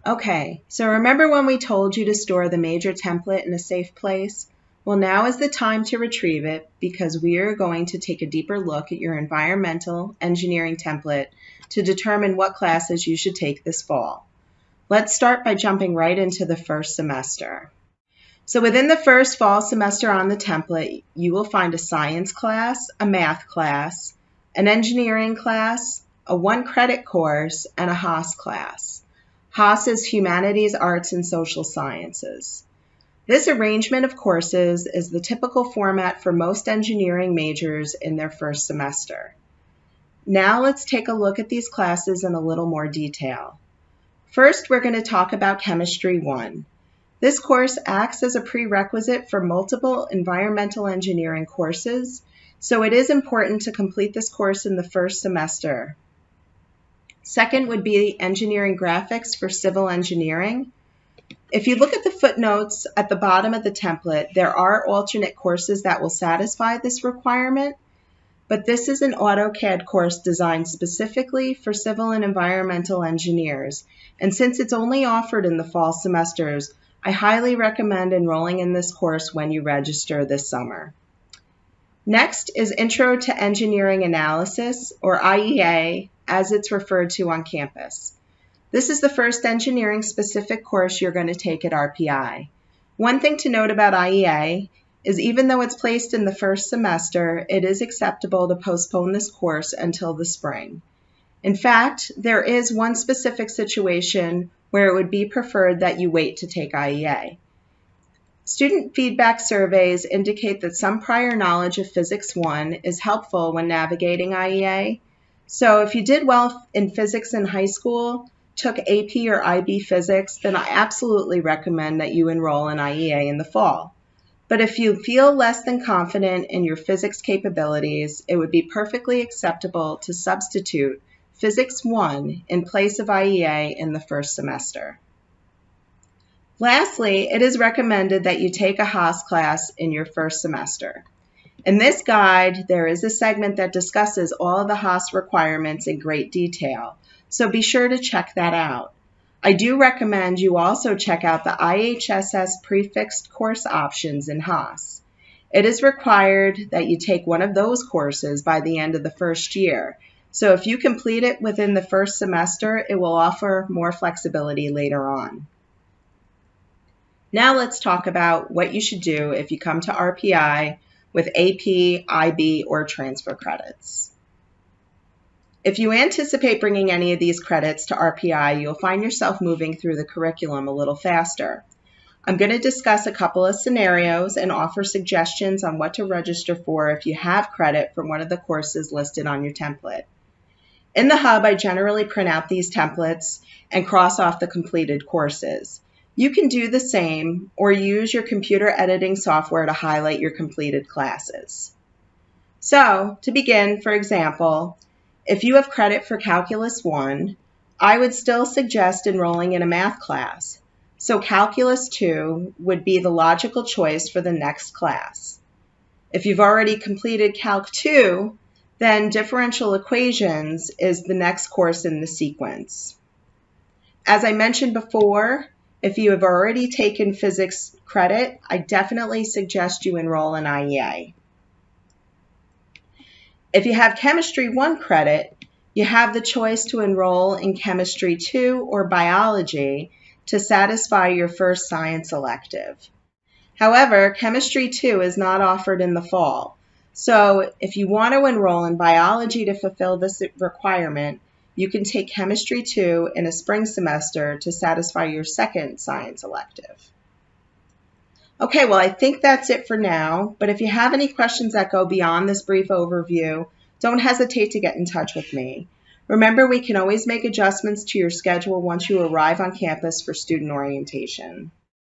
Okay, so remember when we told you to store the major template in a safe place? Well, now is the time to retrieve it because we are going to take a deeper look at your environmental engineering template to determine what classes you should take this fall. Let's start by jumping right into the first semester. So within the first fall semester on the template, you will find a science class, a math class, an engineering class, a 1-credit course, and a Haas class. Haas is Humanities, Arts, and Social Sciences. This arrangement of courses is the typical format for most engineering majors in their first semester. Now let's take a look at these classes in a little more detail. First, we're going to talk about Chemistry 1. This course acts as a prerequisite for multiple environmental engineering courses, so it is important to complete this course in the first semester. Second would be Engineering Graphics for Civil Engineering. If you look at the footnotes at the bottom of the template, there are alternate courses that will satisfy this requirement, but this is an AutoCAD course designed specifically for civil and environmental engineers, and since it's only offered in the fall semesters, I highly recommend enrolling in this course when you register this summer. Next is Intro to Engineering Analysis, or IEA, as it's referred to on campus. This is the first engineering-specific course you're going to take at RPI. One thing to note about IEA is even though it's placed in the first semester, it is acceptable to postpone this course until the spring. In fact, there is one specific situation where it would be preferred that you wait to take IEA. Student feedback surveys indicate that some prior knowledge of Physics 1 is helpful when navigating IEA. So if you did well in physics in high school, took AP or IB physics, then I absolutely recommend that you enroll in IEA in the fall. But if you feel less than confident in your physics capabilities, it would be perfectly acceptable to substitute Physics 1 in place of IEA in the first semester. Lastly, it is recommended that you take a Haas class in your first semester. In this guide, there is a segment that discusses all of the Haas requirements in great detail, so be sure to check that out. I do recommend you also check out the IHSS prefixed course options in Haas. It is required that you take one of those courses by the end of the first year, so if you complete it within the first semester, it will offer more flexibility later on. Now let's talk about what you should do if you come to RPI with AP, IB, or transfer credits. If you anticipate bringing any of these credits to RPI, you'll find yourself moving through the curriculum a little faster. I'm going to discuss a couple of scenarios and offer suggestions on what to register for if you have credit from one of the courses listed on your template. In the Hub, I generally print out these templates and cross off the completed courses. You can do the same or use your computer editing software to highlight your completed classes. So, to begin, for example, if you have credit for Calculus 1, I would still suggest enrolling in a math class. So Calculus 2 would be the logical choice for the next class. If you've already completed Calc 2, then differential equations is the next course in the sequence. As I mentioned before, if you have already taken physics credit, I definitely suggest you enroll in IEA. If you have Chemistry 1 credit, you have the choice to enroll in Chemistry 2 or Biology to satisfy your first science elective. However, Chemistry 2 is not offered in the fall. So if you want to enroll in Biology to fulfill this requirement, you can take Chemistry 2 in a spring semester to satisfy your second science elective. Okay, well, I think that's it for now, but if you have any questions that go beyond this brief overview, don't hesitate to get in touch with me. Remember, we can always make adjustments to your schedule once you arrive on campus for student orientation.